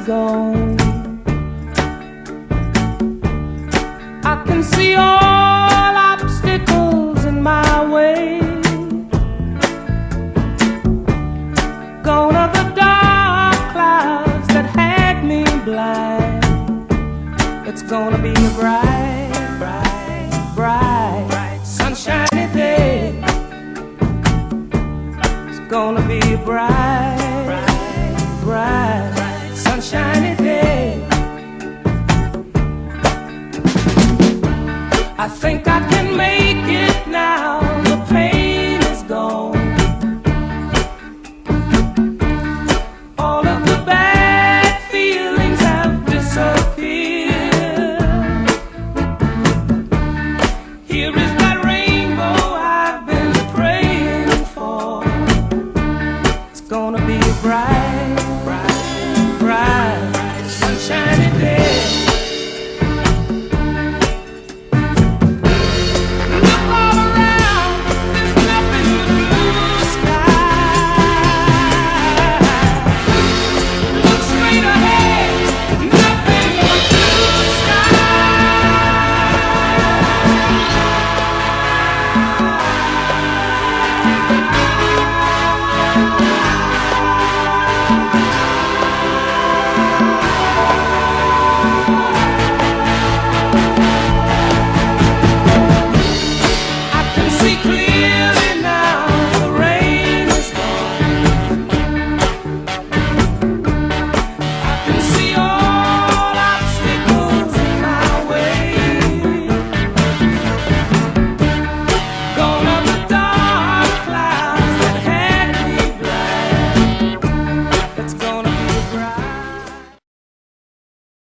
gone. I can see all obstacles in my way. Gone are the dark clouds that had me blind. It's gonna be a bright, bright, bright, bright, sunshiny day. It's gonna be a bright, bright, bright, bright, sunshiny day. I think I can make it